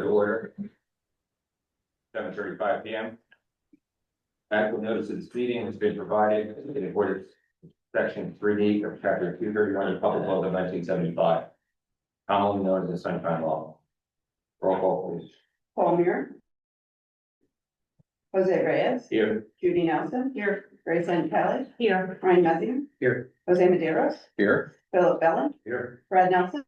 to order. 7:35 p.m. Adequate notice of this meeting has been provided in accordance with section 3D of chapter 231 of the Public Laws of 1975, commonly known as the Sunshine Law. Roll call, please. Paul Muir. Jose Reyes. Here. Judy Nelson. Here. Grace Ann Kelly. Here. Ryan Matthew. Here. Jose Maderos. Here. Philip Bellin. Here. Brad Nelson.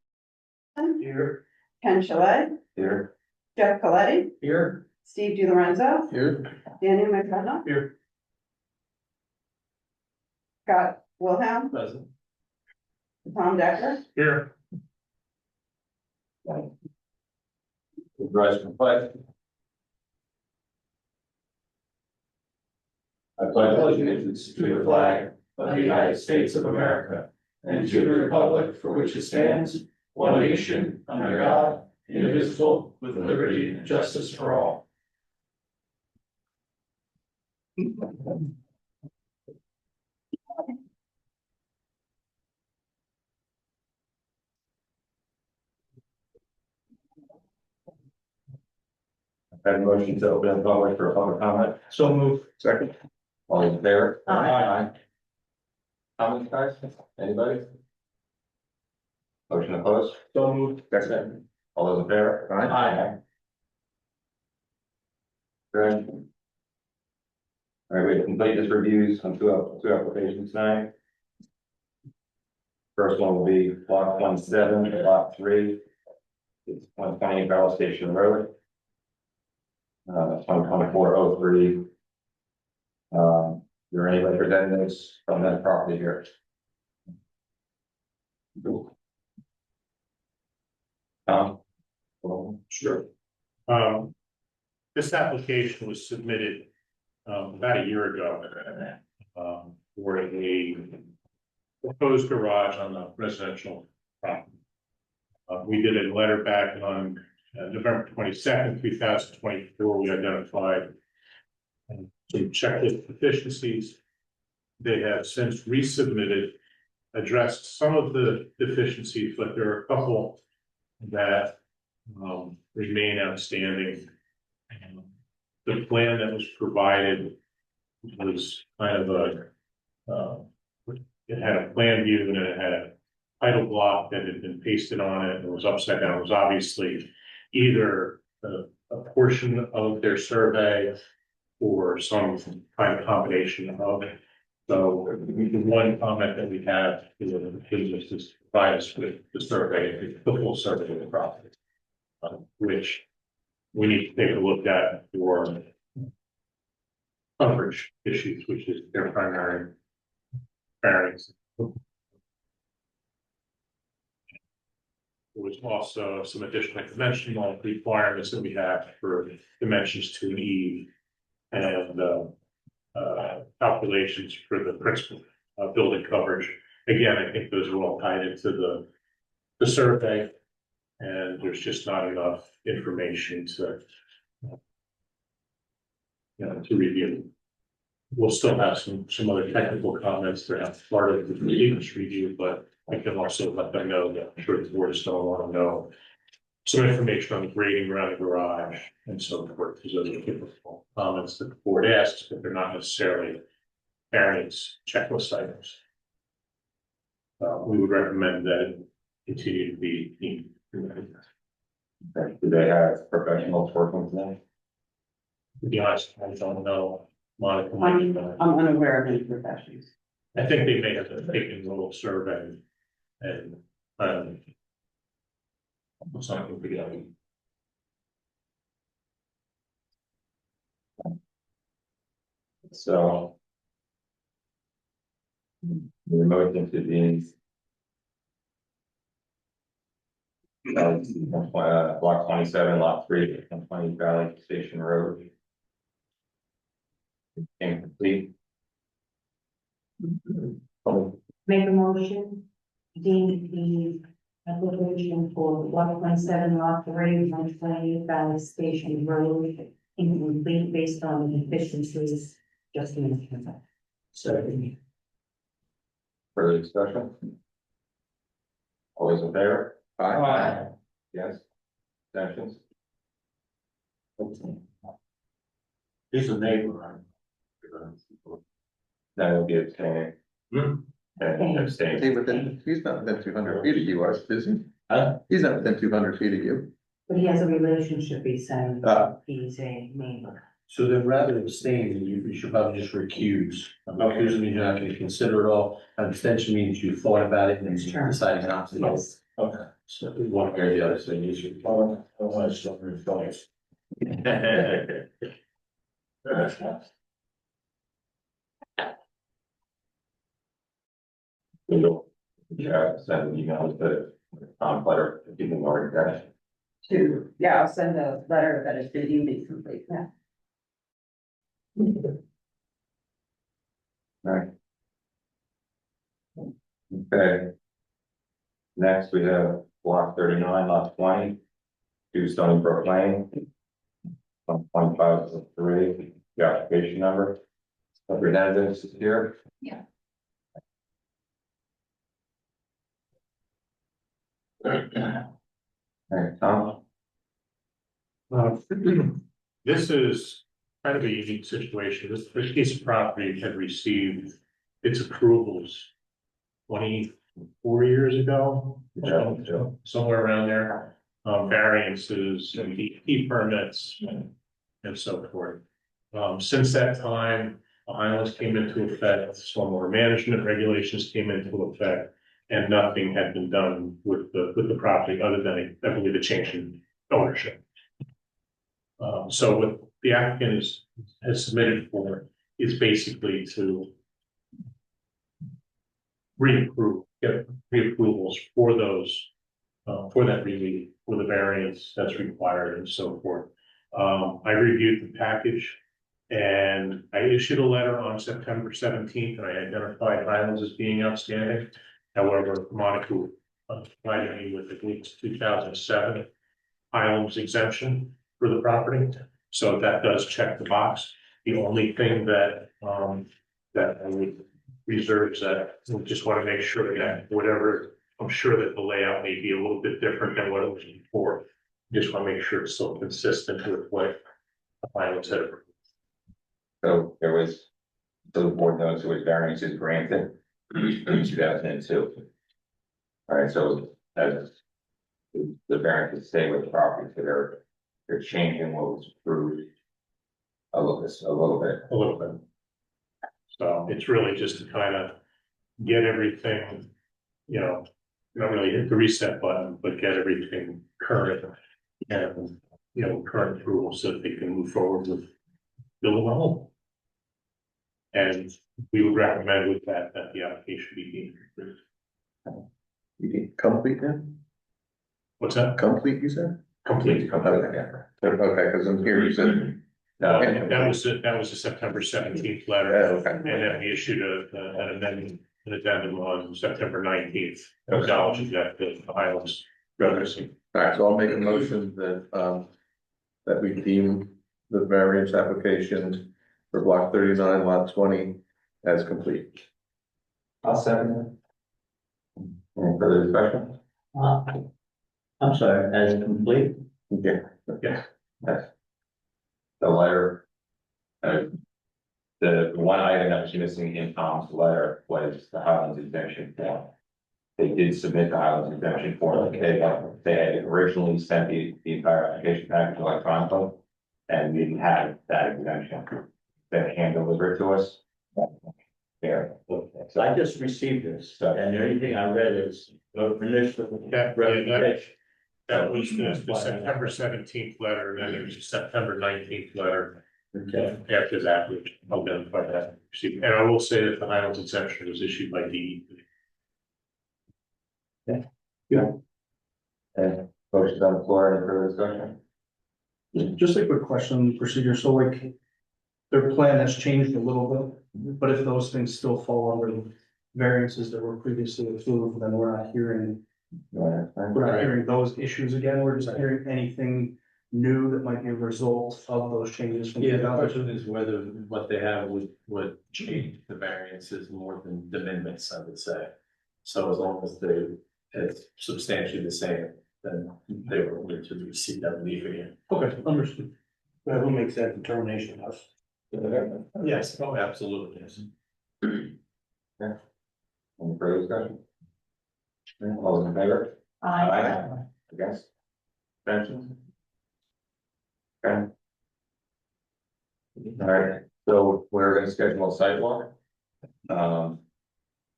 Here. Ken Shalay. Here. Jeff Coletti. Here. Steve DiLorenzo. Here. Daniel McDonough. Here. Scott Wilhelm. Present. Tom Decker. Here. Rise from flag. I pledge allegiance to the flag of the United States of America and to the republic for which it stands, one nation, under God, indivisible, with liberty and justice for all. I have a motion to open the public for a public comment. So moved. Second. All in favor? Aye. Comments, guys? Anybody? Motion opposed? So moved. Second. All those in favor? Aye. Good. All right, we have completeness reviews on two applications tonight. First one will be block 27, lot 3. It's 120 Barrel Station Road. 12403. There are any representatives from that property here? Sure. This application was submitted about a year ago for a proposed garage on the residential property. We did a letter back on November 22nd, 2024. We identified some checklist deficiencies. They have since resubmitted, addressed some of the deficiencies, but there are a couple that remain outstanding. The plan that was provided was kind of it had a plan view and it had a title block that had been pasted on it and was upside down. It was obviously either a portion of their survey or some kind of combination of it. So the one comment that we have is to provide us with the survey, the full survey of the property, which we need to take a look at for coverage issues, which is their primary variance. There was also some additional dimensional requirements that we have for dimensions to an eve and calculations for the principal building coverage. Again, I think those are all tied into the survey, and there's just not enough information to to review. We'll still have some other technical comments that are part of the previous review, but I can also let them know that I'm sure the board is going to want to know some information on the grading around the garage and so forth. These are the typical comments that the board asks, but they're not necessarily variance checklist items. We would recommend that it continue to be needed. Do they have professionals working today? To be honest, I don't know. Monica, I'm unaware of any professions. I think they may have taken a little survey and something together. So. The motion to be. Block 27, lot 3, 120 Valley Station Road. Incomplete. Make a motion, deem the application for 1.7 lot 3, 128 Valley Station Road incomplete based on the deficiencies just mentioned. Second. Further discussion? All those in favor? Aye. Yes. Abstentions? He's a neighbor, right? That will be abstaining. And Okay. abstaining. He's not within 200 feet of you, is he? Huh? He's not within 200 feet of you. But he has a relationship, he's saying, Ah. he's a neighbor. So then rather than abstain, you should probably just recuse. Recuse means you're not gonna consider it all, an abstention means you thought about it and Sure. decided not to vote. Yes. Okay. So one way or the other, so you should. I want to stop your thoughts. Yeah, send an email to Tom Letter, if you can already got it. Yeah, I'll send a letter that is deemed complete, yeah. Right. Okay. Next, we have block 39, lot 20, 2 Stony Brook Lane. 1.503, the application number. Representatives is here. All right, Tom. This is kind of a unique situation. This piece of property had received its approvals 24 years ago, Yeah. somewhere around there. Variances and DEP permits and so forth. Since that time, the islands came into effect, stormwater management regulations came into effect, and nothing had been done with the property other than, I believe, a change in ownership. So what the applicant has submitted for is basically to get reapprovals for those, for that relief, for the variance that's required and so forth. I reviewed the package and I issued a letter on September 17th and I identified Highlands as being outstanding. However, Monica provided me with, I believe it's 2007 Highlands exemption for the property. So that does check the box. The only thing that, that I would reserve is that we just want to make sure that whatever, I'm sure that the layout may be a little bit different than what it was before. Just want to make sure it's still consistent with what the Highlands had approved. So there was, so the board knows there was variances granted in 2002. All right, so as the variances stay with the property, so they're changing what was approved a little bit. A little bit. So it's really just to kind of get everything, you know, not really hit the reset button, but get everything current and, you know, current approval so that they can move forward with building a home. And we would recommend with that the application be deemed approved. You need complete then? What's that? Complete, you said? Complete. Okay. Okay, because I'm here, you said. That was the September 17th letter. Okay. And then we issued an amendment, an addendum on September 19th, acknowledging that the Highlands progressing. All right, so I'll make a motion that, that we deem the variance application for block 39, lot 20 as complete. I'll second it. Any further discussion? I'm sorry, as complete? Okay. Yeah. Yes. The letter. The one item that was missing in Tom's letter was the Highlands exemption form. They did submit the Highlands exemption form, they had originally sent the entire application package electronically. And we didn't have that exemption. They hand delivered to us. There. So I just received this, and the only thing I read is initial reputation. That was the September 17th letter, and then there's a September 19th letter. Okay. After that, which I'll identify that. And I will say that the Highlands exemption was issued by DEP. And motions on the floor, any further discussion? Just a quick question on the procedure, so like, their plan has changed a little bit, but if those things still fall under the variances that were previously approved, then we're not hearing those issues again, we're just hearing anything new that might be a result of those changes. from Yeah, the 2000. question is whether what they have would change the variances more than de minimis, I would say. So as long as it's substantially the same, then they were willing to receive that relief again. Okay, understood. Who makes that determination, us? Yes, oh, absolutely, yes. Any further discussion? All those in favor? Against? Abstentions? Okay. All right, so we're gonna schedule a sidewalk.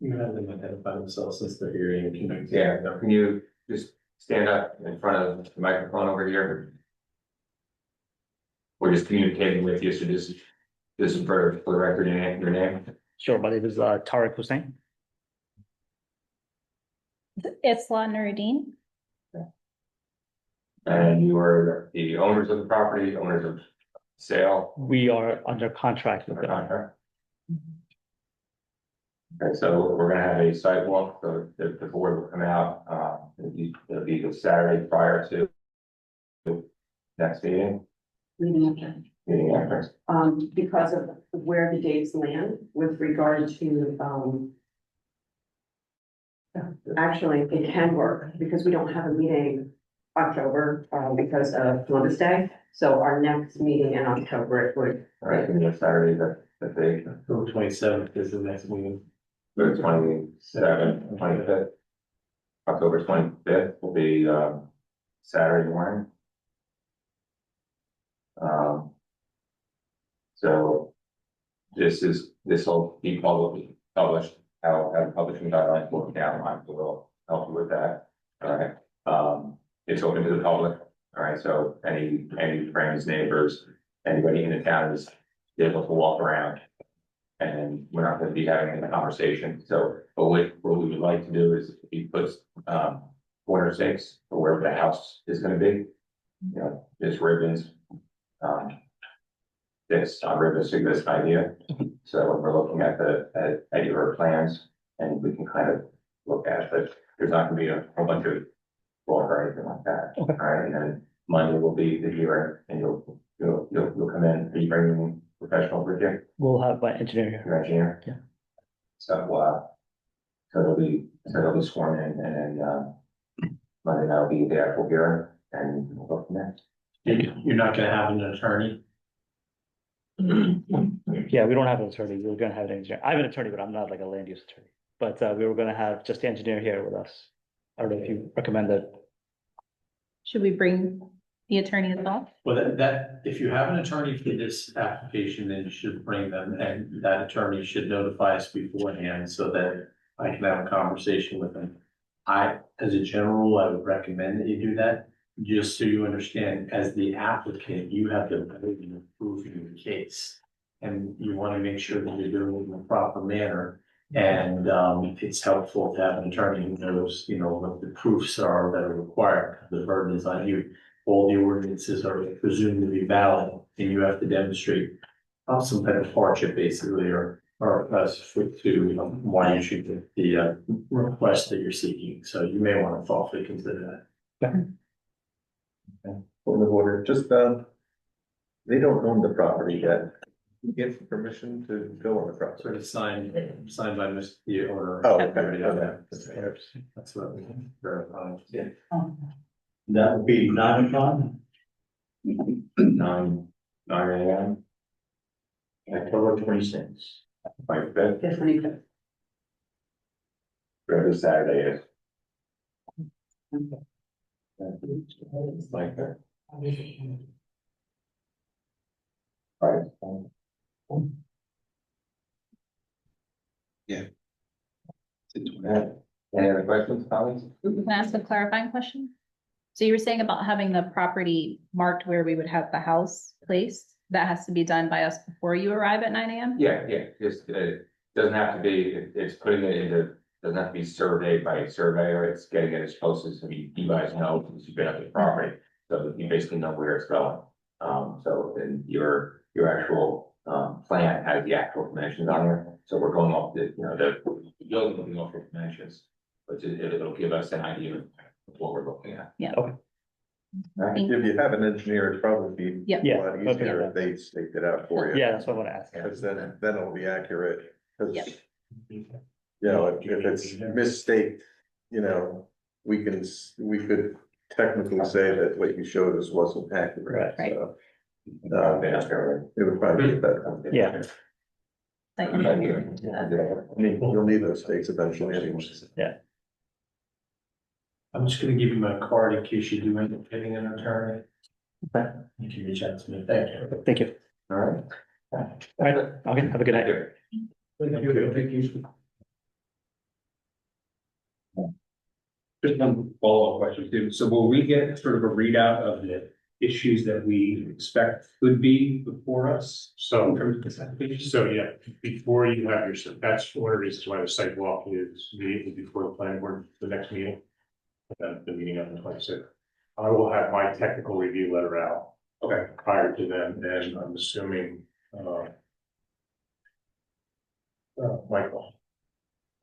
You have them identify themselves since they're here. And can- Yeah, can you just stand up in front of the microphone over here? We're just communicating with you, so just for the record, your name. Sure, my name is Tariq Hussain. Isla Nuruddin. And you are the owners of the property, owners of sale, We are under contract with under them. contract. Okay, so we're gonna have a sidewalk, so the board will come out, it'll be the Saturday prior to next meeting, meeting after. Because of where the dates land with regard to, actually, it can work because we don't have a meeting October, because of Columbus Day. So our next meeting in October, it would, All right, give me a Saturday, that they, October 27th is the next meeting. the 27th, 25th. October 25th will be, Saturday morning. So this will be publicly published, how the publishing guidelines will be outlined, so we'll help you with that. All right, it's open to the public, all right, so any friends, neighbors, anybody in the town is able to walk around. And we're not gonna be having a conversation, so, but what we would like to do is he puts, corner stakes for wherever the house is gonna be. You know, just ribbons, this, ribbons to this idea, so when we're looking at at your plans, and we can kind of look at it, but there's not gonna be a whole bunch of walk or anything like that. Okay. All right, and then Monday will be the hearing, and you'll come in, are you bringing professional for you? We'll have my engineer here. Your engineer? Yeah. So, so they'll be sworn in, and then, Monday night will be the actual hearing, and we'll go from there. You're not gonna have an attorney? Yeah, we don't have an attorney. We're gonna have an engineer. I have an attorney, but I'm not like a land use attorney. But we were gonna have just the engineer here with us. I don't know if you recommend that. Should we bring the attorney as well? Well, that, if you have an attorney for this application, then you should bring them, and that attorney should notify us beforehand so that I can have a conversation with them. As a general rule, I would recommend that you do that, just so you understand, as the applicant, you have the ability of proving your case. And you want to make sure that you're doing it in a proper manner. And it's helpful to have an attorney who knows, you know, what the proofs are that are required. The burden is on you. All the ordinances are presumed to be valid, and you have to demonstrate some type of hardship, basically, or why you should get the request that you're seeking. So you may want to thoughtfully consider that. Point of order, just, they don't own the property yet. You get permission to go on the property. Sort of signed by the owner. Oh, okay, Everybody else. okay. That's what we verify. Yeah. That would be 9 o'clock. 9 AM, October 26th. 25th, the 25th. whatever Saturday is. It's like that. All right. Any other questions, colleagues? Can I ask a clarifying question? So you were saying about having the property marked where we would have the house placed? That has to be done by us before you arrive at 9 AM? Yeah, just, doesn't have to be, it's putting it into, doesn't have to be surveyed by a surveyor, it's getting it as close as, you guys know, because you've been up the property, so you basically know where it's going. So then your actual, plan has the actual dimensions on there, so we're going off the, you're looking off the dimensions, but it'll give us an idea of what we're looking at. Yeah. Okay. Right? If you have an engineer, it'd probably be Yep. a Yeah, lot okay. easier if they staked it out for you. Yeah, that's what I want to ask. Because then it'll be accurate, because, Yep. you know, if it's misstaked, you know, we could technically say that what you showed us wasn't accurate. Right. So It would probably be better. Yeah. Like, I mean, you'll need those dates eventually anyways. I'm just gonna give you my card in case you do end up getting an attorney. Okay. You can reach out to me. Thank you. Thank you. All right. All right, okay, have a good night. Thank you. Just one follow-up question too. So will we get sort of a readout of the issues that we expect could be before us? So, in terms of this application? So yeah, before you have your, that's one of the reasons why the site walk is immediately before the planning board, the next meeting. The meeting on the 26th. I will have my technical review letter out. Okay. Prior to then, and I'm assuming, Michael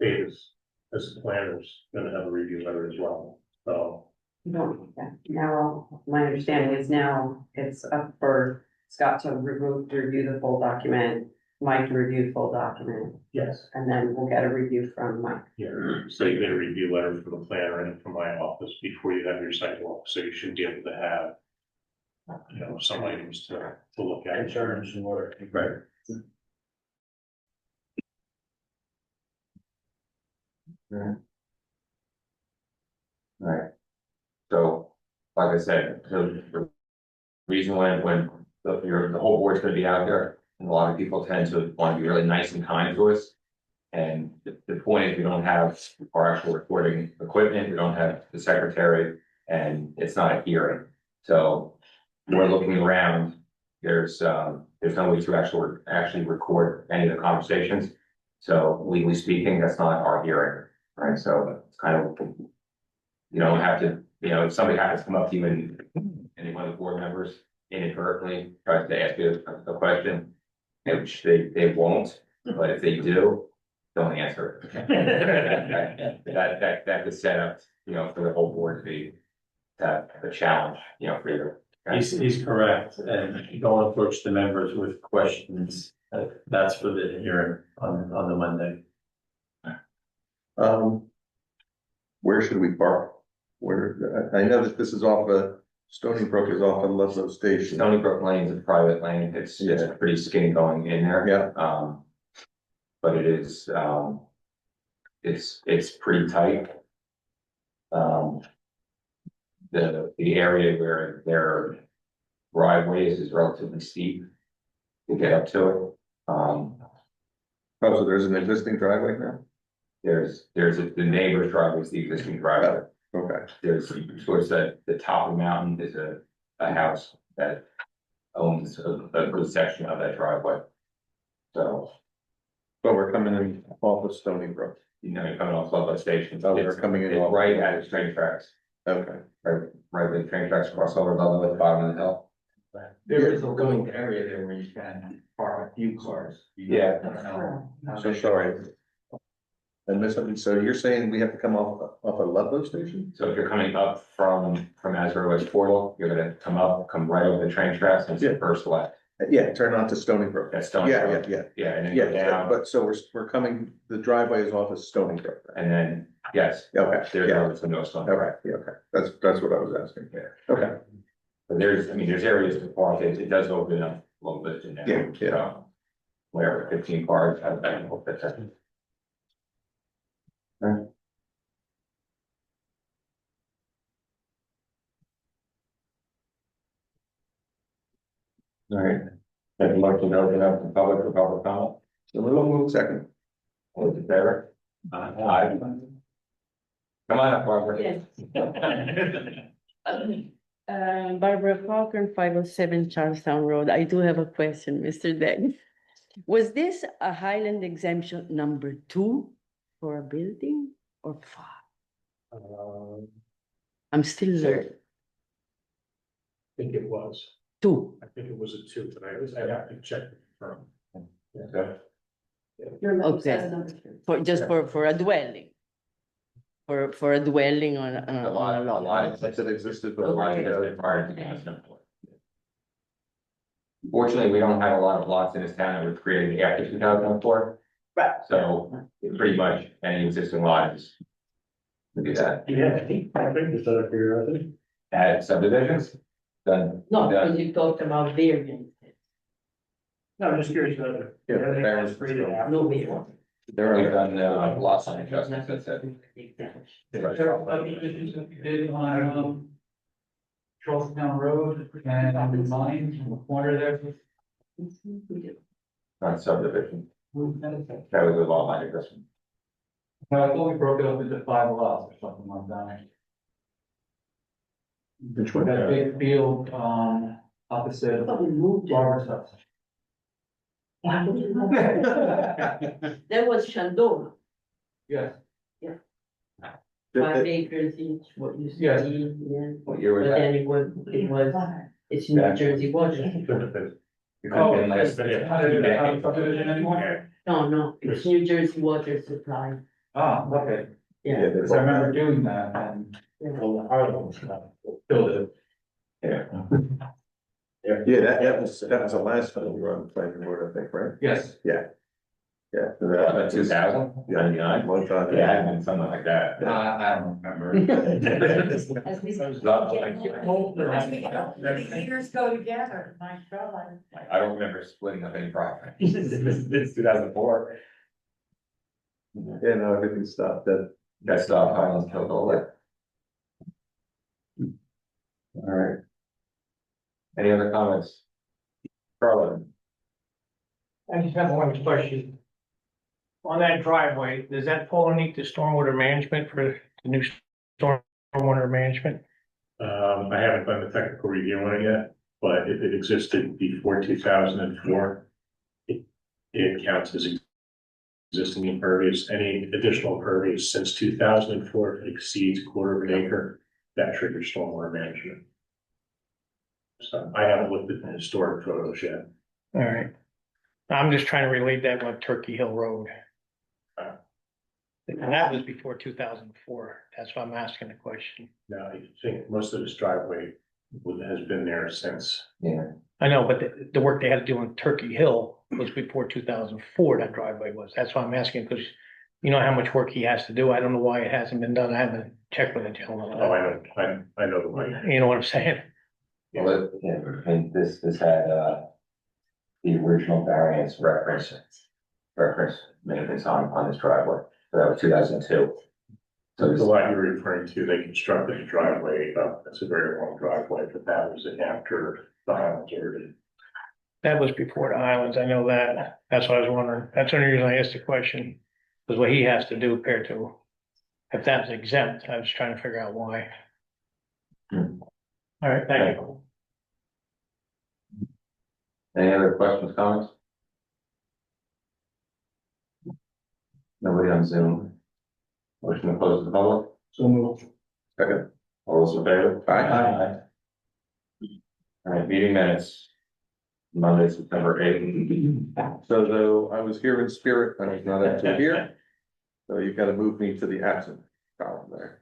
Davis, as the planner's gonna have a review letter as well, so. No, yeah. Now, my understanding is now it's up for Scott to review the full document, Mike to review the full document, Yes. and then we'll get a review from Mike. Yeah, so you get a review letter from the planner and from my office before you have your site walk, so you should be able to have, you know, some items to look at. Insurance and water. Right. All right. So, like I said, the reason when the whole board's gonna be out there, and a lot of people tend to want to be really nice and kind to us. And the point is, we don't have our actual recording equipment, we don't have the secretary, and it's not a hearing. So we're looking around, there's no way to actually record any of the conversations. So legally speaking, that's not our hearing, right? So it's kind of, you don't have to, you know, if somebody happens to come up to you and any one of the board members inadvertently tries to ask you a question, which they won't, but if they do, don't answer it. That could set up, you know, for the whole board to be a challenge, you know, for you. He's correct, and don't approach the members with questions. That's for the hearing on the Monday. Where should we park? Where, I know that this is off Stony Brook is off of Ludlow Station. Stony Brook Lane is a private lane, it's pretty skinny going in there. Yeah. But it is, it's pretty tight. The area where there are driveways is relatively steep to get up to it. Oh, so there's an existing driveway now? The neighbor's driveway is the existing driveway. Okay. There's, towards the top of the mountain is a house that owns a good section of that driveway. So, But we're coming in off of Stony Brook. you know, you're coming off Ludlow Station. Oh, we're coming in It's off- right at the train tracks, Okay. right where the train tracks cross over Ludlow at the bottom of the hill. There is a little area there where you can park a few cars. Yeah. So sorry. I missed something. So you're saying we have to come off of Ludlow Station? So if you're coming up from Asbury West Portal, you're gonna come right over the train tracks and Yeah. first left. Yeah, turn on to Stony Brook. That's Stony Yeah, Brook. yeah, Yeah, and then go yeah. down, But so we're coming, the driveway is off of Stony Brook. and then, yes, Okay, there's yeah, roads to no Stony Brook. okay, yeah, okay. That's what I was asking. Yeah. Okay. But there's areas to park, it does open up a little bit in there. Yeah, yeah. So, where 15 cars, I hope that's it. Alright. Alright, I'd like to open up the public for public comment. So we'll move second. All those in favor? Aye. Come on up, Barbara. Yes. Barbara Falcon, 507 Charlestown Road. I do have a question, Mr. Degg. Was this a Highland exemption number 2 for a building or 5? I'm still learning. I think it was, 2. I think it was a 2, but I have to check the firm. Okay. Okay. For a dwelling. For a dwelling on A a lot lot. That existed But a lot before. has been prior to 2004. Fortunately, we don't have a lot of lots in this town that were created after 2004. Right. So pretty much any existing lot is. We do that. Yeah, I think it's out of curiosity. Add subdivisions, Done. No, Done. because you talked about variance. No, I'm just curious whether. Yeah, the variance is still- No variance. They're already done, lots of adjustments, that's it. Did on, Charlestown Road and on the mine, in the corner there. Not subdivision, that was a lot line adjustment. No, I thought we broke it up into 5 lots or something like that. Which one? That big field, opposite of But we moved it. Barbara's house. That was Shandona, Yes, 5 acres each, what you Yes. said, yeah. What year was But that? then it's New Jersey water. It could have been last. subdivision anymore? No, it's New Jersey water supply, Ah, okay, yeah. because I remember doing that and. Yeah. Filled it. Yeah. Yeah, that was the last time we were on the planning board, I think, right? Yes. Yeah. So About that- 2000, 99? One time. Yeah, I've been something like that. I don't remember. Years go together, my God. I don't remember splitting up any profit. It's 2004. Yeah, no, everything stopped that. That stuff, Highlands killed all that. All right. Any other comments? Carlin? I just have one question. On that driveway, does that fall underneath the stormwater management for the new stormwater management? I haven't done the technical review on it yet, but it existed before 2004. It counts as existing impervious. Any additional impervious since 2004 if it exceeds a quarter of an acre, that triggers stormwater management. So I haven't looked at the historic photos yet. All right. I'm just trying to relate that with Turkey Hill Road. And that was before 2004. That's why I'm asking the question. Now, I think most of this driveway has been there since. Yeah. I know, but the work they had to do on Turkey Hill was before 2004, that driveway was. That's why I'm asking, because you know how much work he has to do. I don't know why it hasn't been done. I haven't checked with the gentleman. Oh, I know the way. You know what I'm saying? Well, yeah, and this had, the original variance reference maintenance on this driveway. So that was 2002. So The it's lot you're referring to, they constructed a driveway, it's a very long driveway, but that was after the Highlands already. That was before the Highlands. I know that. That's what I was wondering. That's the only reason I asked the question. Because what he has to do compared to, if that's exempt, I was trying to figure out why. Hmm. All right, thank you. Any other questions, comments? Nobody on Zoom? Motion to close the public? So moved. Second. All those in favor? Aye. All right, meeting minutes. Monday, September 8th. So though I was here in spirit, I was not actually here. So you've got to move me to the absent column there.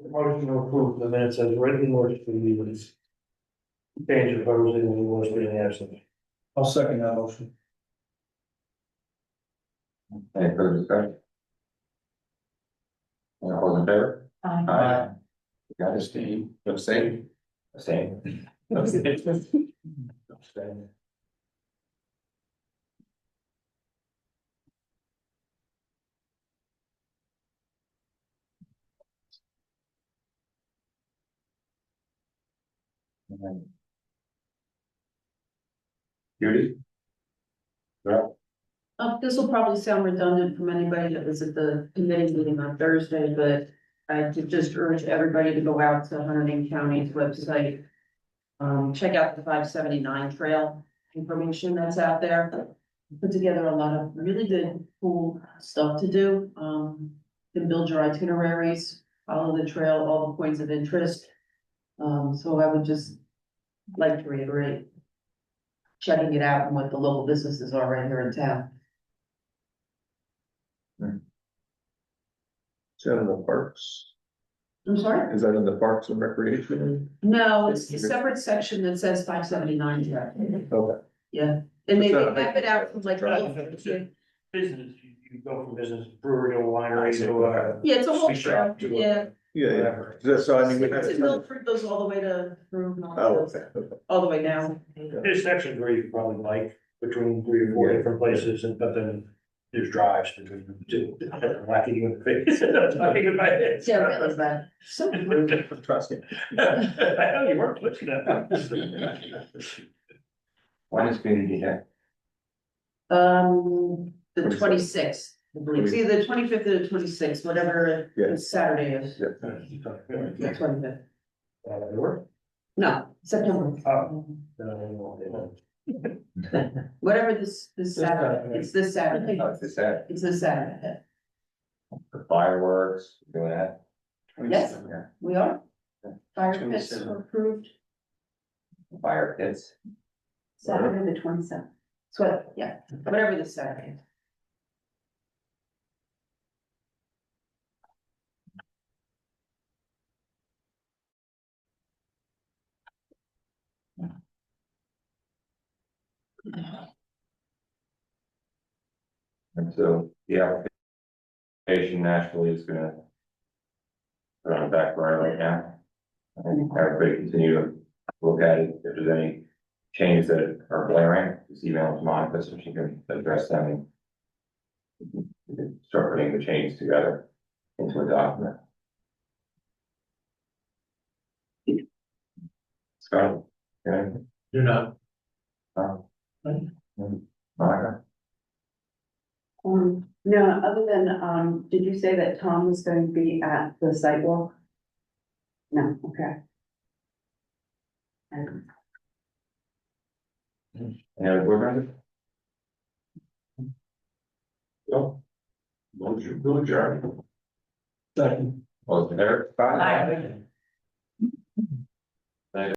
Motion to approve the minutes as written, or to leave it as change of votes in the was being absent. I'll second that motion. Any further discussion? All those in favor? Aye. Got it, Steve. Abstain. Same. Judy? Well, This will probably sound redundant from anybody that was at the committee meeting on Thursday, but I would just urge everybody to go out to Huntington County's website. Check out the 579 trail information that's out there. Put together a lot of really good, cool stuff to do. You can build your itineraries, follow the trail, all the points of interest. So I would just like to reiterate checking it out and what the local businesses are right here in town. Is that in the parks? I'm sorry? Is that in the parks and recreation? No, it's a separate section that says 579 here. Okay. Yeah, and they It's not a map it out from like. Business, you go from business brewery to winery to, Yeah, it's a whole Sweet trail, shop to yeah. Yeah. So I mean, we It's have. in Milford, goes all the way to, Oh, okay, okay. all the way down. There's sections where you probably like between 3 or 4 different places, and but then there's drives between them too. Whacking you in the face. Talking about it. Yeah, that was bad. So, Trust me. I know you weren't listening. when is community day? the 26th, I believe, it's either the 25th or the 26th, whatever Yeah. the Saturday is. Yeah. Yeah, 25th. Work? No, September. Whatever this Saturday, it's this Saturday, Oh, it's sad. it's this Saturday. The fireworks, doing that. Yes. Yeah. We are. Fire pits are approved. Fire pits. Saturday, the 27th. So, yeah, whatever this Saturday is. And so the application naturally is gonna put on the back burner right now. And everybody continue to look at it. If there's any changes that are glaring, just email them to Monica so she can address them. And we can start putting the changes together into a document. Scott? Yeah. You're not. Monica? No, other than, did you say that Tom was going to be at the sidewalk? No, okay. And Any other board members? No. Motion to adjourn. Second. All those in favor? Aye.